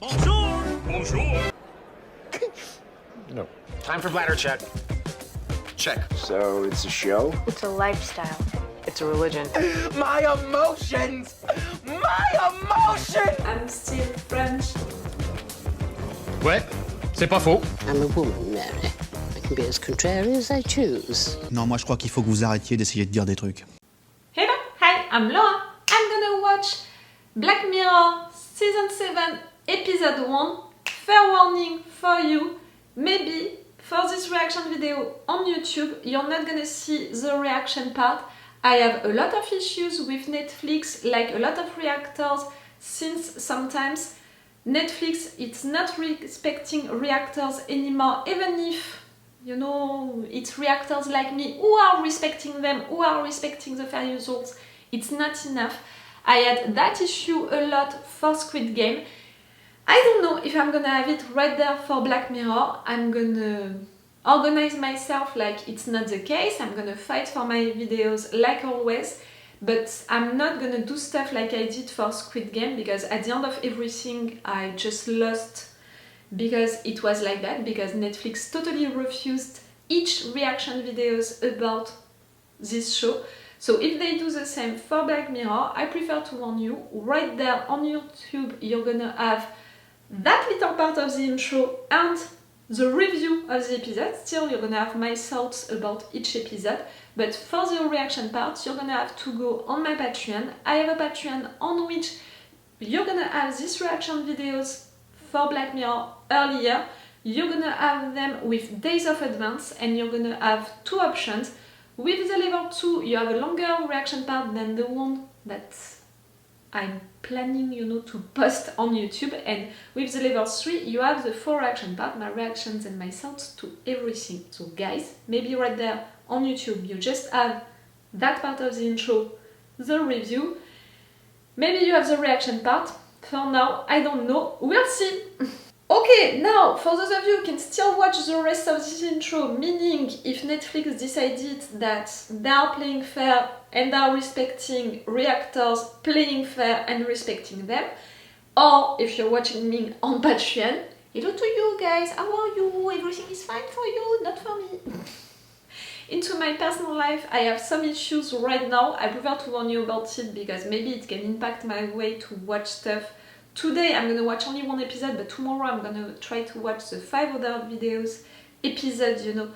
Bonjour! Bonjour! No. Time for bladder check. Check. So it's a show? It's a lifestyle. It's a religion. My emotions! My emotions! I'm still French. Ouais, c'est pas faux. I'm a woman, Mary. I can be as contrary as I choose. Non, moi je crois qu'il faut que vous arrêtiez d'essayer de dire des trucs. Hello, hi, I'm Laura. I'm gonna watch Black Mirror Season 7 Episode 1. Fair warning for you, maybe for this reaction video on YouTube, you're not gonna see the reaction part. I have a lot of issues with Netflix, like a lot of reactors, since sometimes Netflix is not respecting reactors anymore, even if, you know, it's reactors like me who are respecting them, who are respecting the fair users. It's not enough. I had that issue a lot for Squid Game. I don't know if I'm gonna have it right there for Black Mirror. I'm gonna organize myself like it's not the case. I'm gonna fight for my videos like always, but I'm not gonna do stuff like I did for Squid Game, because at the end of everything I just lost because it was like that, because Netflix totally refused each reaction videos about this show. So if they do the same for Black Mirror, I prefer to warn you, right there on YouTube you're gonna have that little part of the intro and the review of the episode. Still, you're gonna have my thoughts about each episode, but for the reaction part, you're gonna have to go on my Patreon. I have a Patreon on which you're gonna have these reaction videos for Black Mirror earlier. You're gonna have them with days of advance, and you're gonna have two options. With the level 2, you have a longer reaction part than the one that I'm planning, you know, to post on YouTube, and with the level 3 you have the full reaction part, my reactions and my thoughts to everything. So guys, maybe right there on YouTube you just have that part of the intro, the review, maybe you have the reaction part. For now, I don't know, we'll see. Okay, now for those of you who can still watch the rest of this intro, meaning if Netflix decided that they are playing fair and are respecting reactors, playing fair and respecting them, or if you're watching me on Patreon, hello to you guys, how are you? Everything is fine for you, not for me. Into my personal life, I have some issues right now. I prefer to warn you about it because maybe it can impact my way to watch stuff. Today I'm gonna watch only one episode, but tomorrow I'm gonna try to watch the 5 other episodes, you know,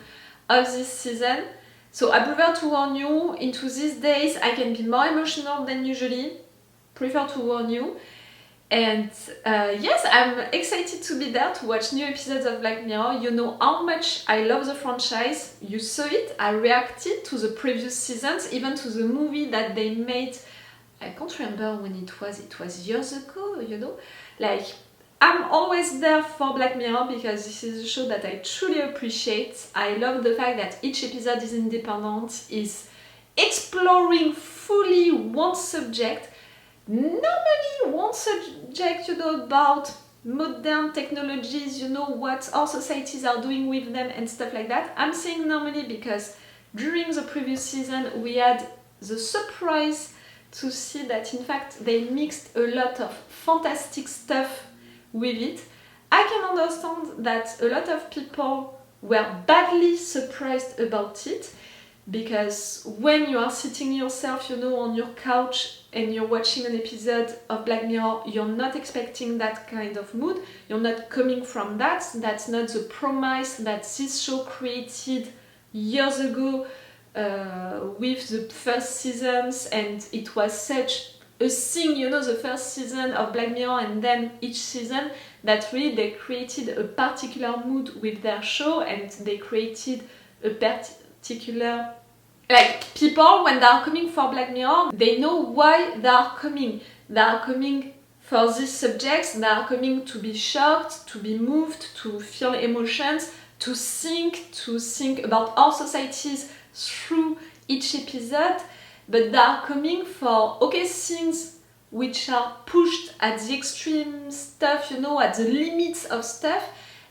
of this season. So I prefer to warn you, into these days I can be more emotional than usually. Prefer to warn you. And yes, I'm excited to be there to watch new episodes of Black Mirror. You know how much I love the franchise. You saw it, I reacted to the previous seasons, even to the movie that they made. I can't remember when it was years ago, you know. Like, I'm always there for Black Mirror because this is a show that I truly appreciate. I love the fact that each episode is independent, is exploring fully one subject. Normally one subject, you know, about modern technologies, you know, what our societies are doing with them and stuff like that. I'm saying normally because during the previous season we had the surprise to see that in fact they mixed a lot of fantastic stuff with it. I can understand that a lot of people were badly surprised about it, because when you are sitting yourself, you know, on your couch and you're watching an episode of Black Mirror, you're not expecting that kind of mood, you're not coming from that, that's not the promise that this show created years ago with the first seasons, and it was such a thing, you know, the first season of Black Mirror and then each season, that really they created a particular mood with their show, and they created a particular, like, people when they are coming for Black Mirror, they know why they are coming. They are coming for these subjects, they are coming to be shocked, to be moved, to feel emotions, to think about our societies through each episode, but they are coming for, okay, things which are pushed at the extreme stuff, you know, at the limits of stuff,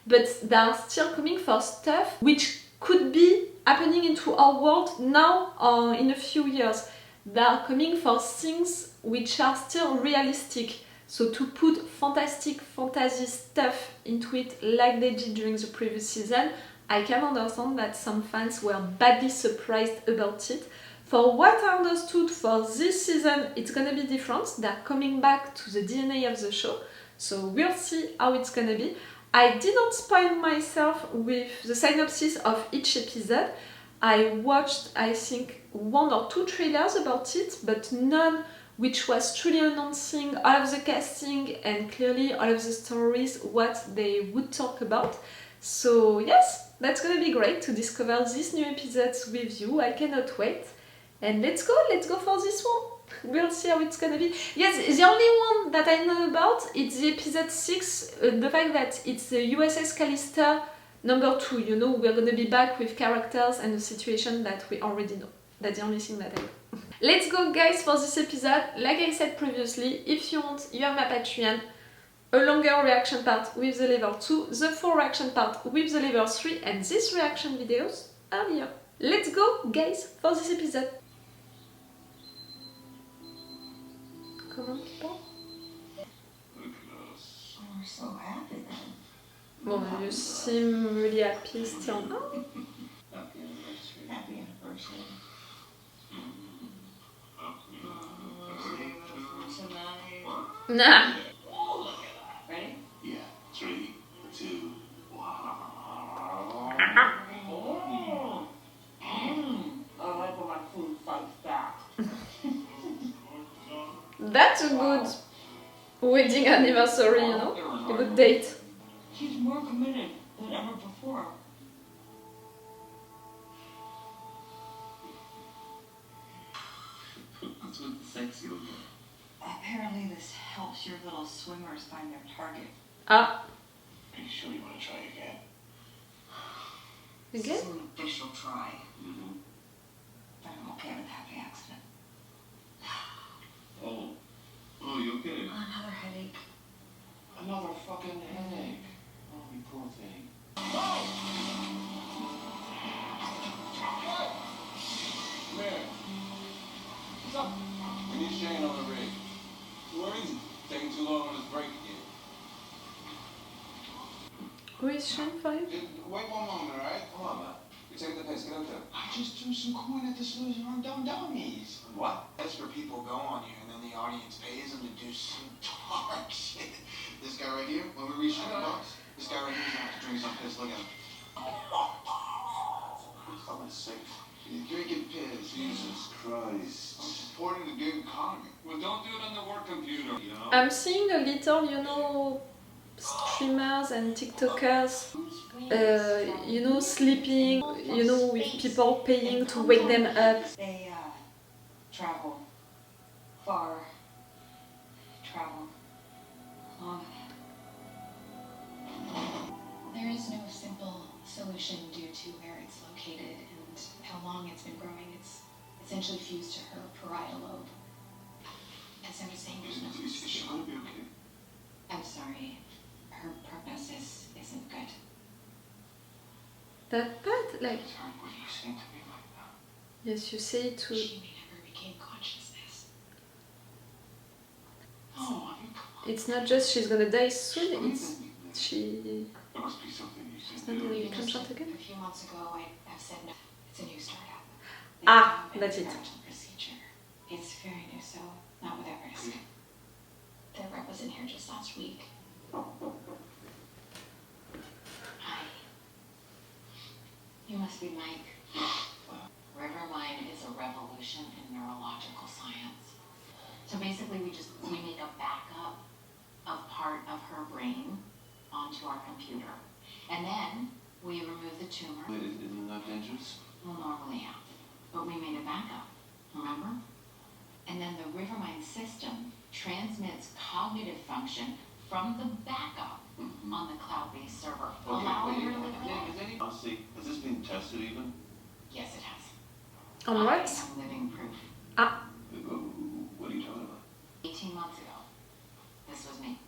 but they are still coming for stuff which could be happening into our world now or in a few years. They are coming for things which are still realistic. So to put fantastic fantasy stuff into it like they did during the previous season, I can understand that some fans were badly surprised about it. For what I understood for this season, it's gonna be different. They're coming back to the DNA of the show, so we'll see how it's gonna be. I did not spoil myself with the synopsis of each episode. I watched, I think, 1 or 2 trailers about it, but none which was truly announcing all of the casting and clearly all of the stories, what they would talk about. So yes, that's gonna be great to discover these new episodes with you. I cannot wait. And let's go for this one. We'll see how it's gonna be. Yes, the only one that I know about is the episode 6, the fact that it's the USS Callister number 2. You know, we're gonna be back with characters and a situation that we already know. That's the only thing that I know. Let's go guys for this episode. Like I said previously, if you want, you have my Patreon. A longer reaction part with the level 2, the full reaction part with the level 3, and these reaction videos are here. Let's go guys for this episode. Comment tu penses? We're so happy then. Bon, you seem really happy still now. Happy anniversary. Happy anniversary. Tonight. Nah. Ready? Yeah. 3, 2, 1. I like when my food fights back. That's a good wedding anniversary, you know? A good date. She's more committed than ever before. That's what sexy looking. Apparently this helps your little swimmers find their target. Ah, Are you sure you want to try again? This again? is an official try. Mm-hmm. But I'm okay with happy accident. Oh, you okay? Another headache. Another fucking headache. Oh, you poor thing. Come here. What's up? We need Shane on the rig. Where is he? Taking too long on his break again. Who is Shane for you? Wait one moment, alright? Come on, man. You're taking the piss. Get up there. I just threw some coin at this loser on dumb dummies. What? That's where people go on here, and then the audience pays them to do some dark shit. This guy right here, when we reach the box, this guy right here is gonna have to drink some piss. Look at him. He's fucking sick. He's drinking piss. Jesus Christ. I'm supporting the gig economy. Well, don't do it on the work computer, you know? I'm seeing a little, you know, streamers and TikTokers, you know, sleeping, you know, with people paying to wake them up. They travel far, travel long. There is no simple solution due to where it's located and how long it's been growing. It's essentially fused to her parietal lobe. As I was saying, there's no Is she gonna be okay? I'm sorry. Her prognosis isn't good. That bad? Like, Sorry, what are you saying to me like that? yes, you say it to... She may never regain consciousness. Oh, I mean, come on. It's not just she's gonna die soon, What do you it's... think? She... There must be something you She's can not do. doing a contract again? A few months ago, I've said no. It's a new startup. They Ah, have an that's it. experimental procedure. It's very new, so not without risk. Their rep was in here just last week. Hi. You must be Mike. Rivermind is a revolution in neurological science. So basically, we make a backup of part of her brain onto our computer. And then we remove the tumor. Isn't that dangerous? Well, normally, yeah. But we made a backup, remember? And then the Rivermind system transmits cognitive function from the backup on the cloud-based server, allowing her to live again. Honestly, has this been tested even? Yes, it has. On I what? am living proof. Ah, What are you talking about? 18 months ago, this was me.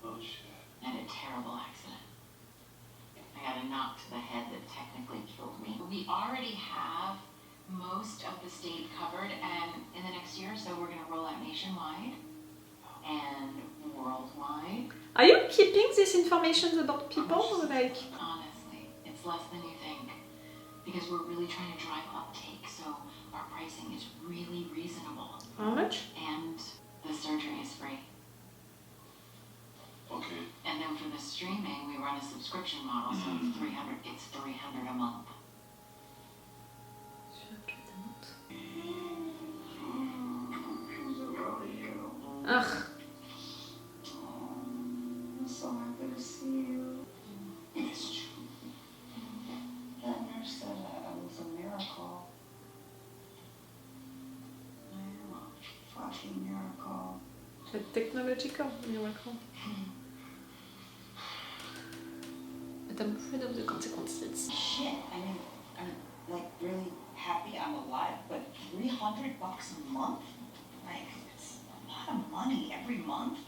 Oh, shit. I had a terrible accident. I got a knock to the head that technically killed me. We already have most of the state covered, and in the next year or so, we're going to roll out nationwide. And worldwide. Are you keeping this information about people? Like, Honestly, it's less than you think. Because we're really trying to drive uptake, so our pricing is really reasonable. how much? And the surgery is free. Okay. And then for the streaming, we run a subscription model, so it's 300 a month. Ugh. I'm so happy to see you. Missed you. That nurse said I was a miracle. I am a fucking miracle. A technological miracle. But I'm afraid of the consequences. Shit, I mean, I'm like really happy I'm alive, but $300 a month? Like, it's a lot of money every month.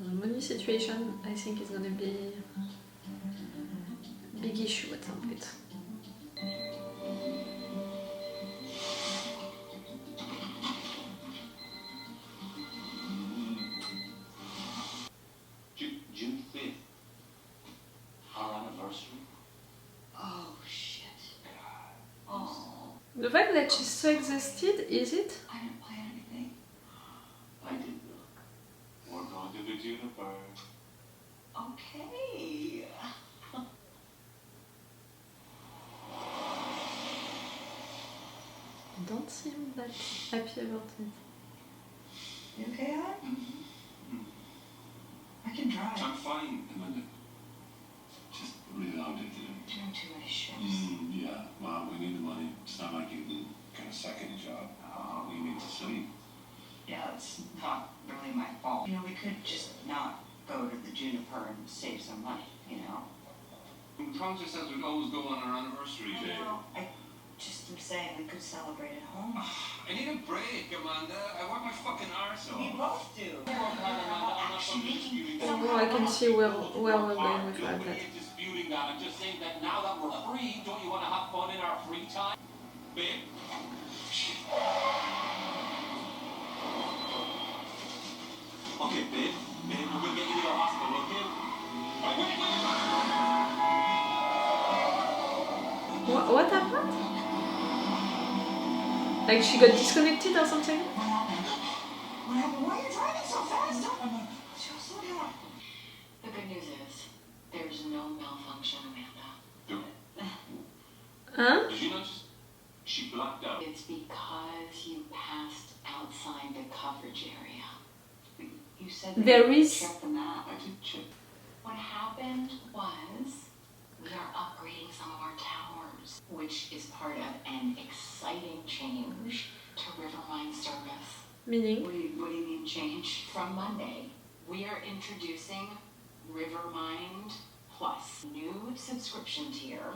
The money situation, I think, is gonna be a big issue at some point. June 5th. Our anniversary. Oh, shit. Oh, The fact that she's so exhausted, is it? I didn't plan anything. I did know. We're going to the Juniper. Okay. Don't seem that happy about it. You okay, hon? I can drive. I'm fine, Amanda. Just really long day today. Doing too many shifts. Yeah, well, we need the money. It's not like you can get a second job. We need to sleep. Yeah, it's not really my fault. You know, we could just not go to the Juniper and save some money, you know? Promise says we'd always go on our anniversary day. I just am saying we could celebrate at home. I need a break, Amanda. I work my fucking arse off. We both do. Oh, I can see where we're going with Look, that. we ain't disputing that. I'm just saying that now that we're free, don't you want to have fun in our free time? Babe? Okay, babe. Babe, we'll get you to the hospital, okay? What happened? Like she got disconnected or something? What happened? Why are you driving so fast? Slow down. The good news is, there's no malfunction, Amanda. Huh? Did you notice? She blacked out. It's because you passed outside the coverage area. You said that There you is- checked the map. I did check. What happened was we are upgrading some of our towers, which is part of an exciting change to Rivermind service. Meaning? What do you mean change? From Monday, we are introducing Rivermind Plus, new subscription tier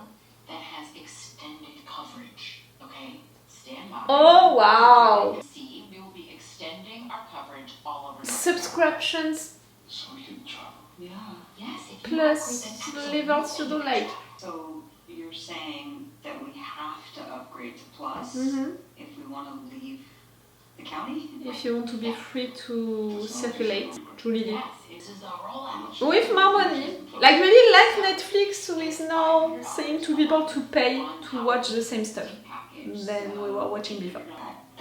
that has extended coverage. Okay, stand by. Oh wow! See, we will be extending our coverage all over. Subscriptions So we can travel. Yeah. Yes. If you plus upgrade the levels you don't like. So you're saying that we have to upgrade to Plus if we want to leave the county? If you want to be free to circulate, truly. Yes, this is a rollout. With more money. Like maybe like Netflix, who is now saying to people to pay to watch the same stuff than we were watching before.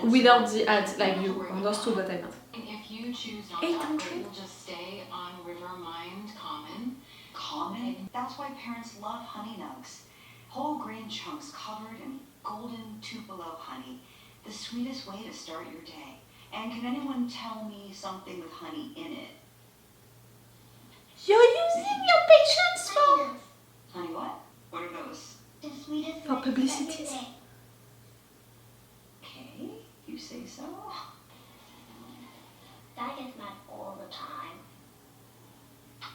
Without the ads, like you understood what I meant. If you choose not 800? to upgrade, you'll just stay on Rivermind Common. Common? That's why parents love Honey Nugs. Whole grain chunks covered in golden Tupelo honey. The sweetest way to start your day. And can anyone tell me something with honey in it? You're using your patience for Honey what? What are those? The sweetest for publicities. Okay, you say so. Dad gets mad all the time.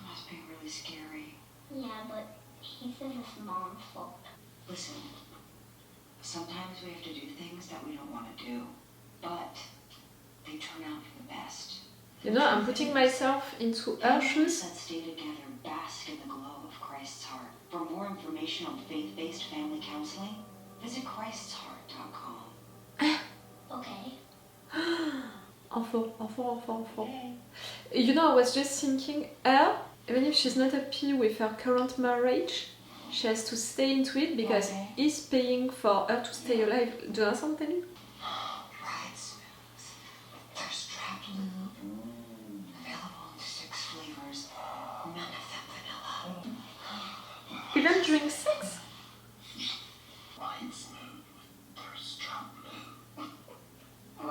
Must be really scary. Yeah, but he says it's Mom's fault. Listen, sometimes we have to do things that we don't want to do, but they turn out for the best. You know, I'm putting myself into her shoes. That stay together, bask in the glow of Christ's heart. For more information on faith-based family counseling, visit christsheart.com. Okay. Enfant. You know, I was just thinking, her, even if she's not happy with her current marriage, she has to stay into it because he's paying for her to stay alive. Do you know something? Bridesmaids. Thirst trap lube. Available in 6 flavors. None of them vanilla. Even during sex? Bridesmaid with thirst trap lube. I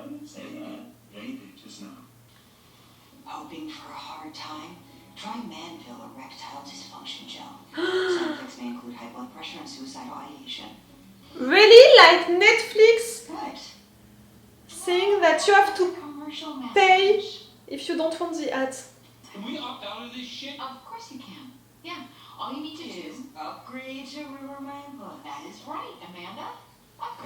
didn't say that. Baby, just now. Hoping for a hard time? Try Manville erectile dysfunction gel. Side effects may include high blood pressure and suicidal ideation. Really? Like Netflix? Good. Saying that you have to Commercial pay message. if you don't want the ads. Can we opt out of this shit? Of course you can. Yeah. All you need to do. Upgrade to River Manville. That is right, Amanda. Upgrade.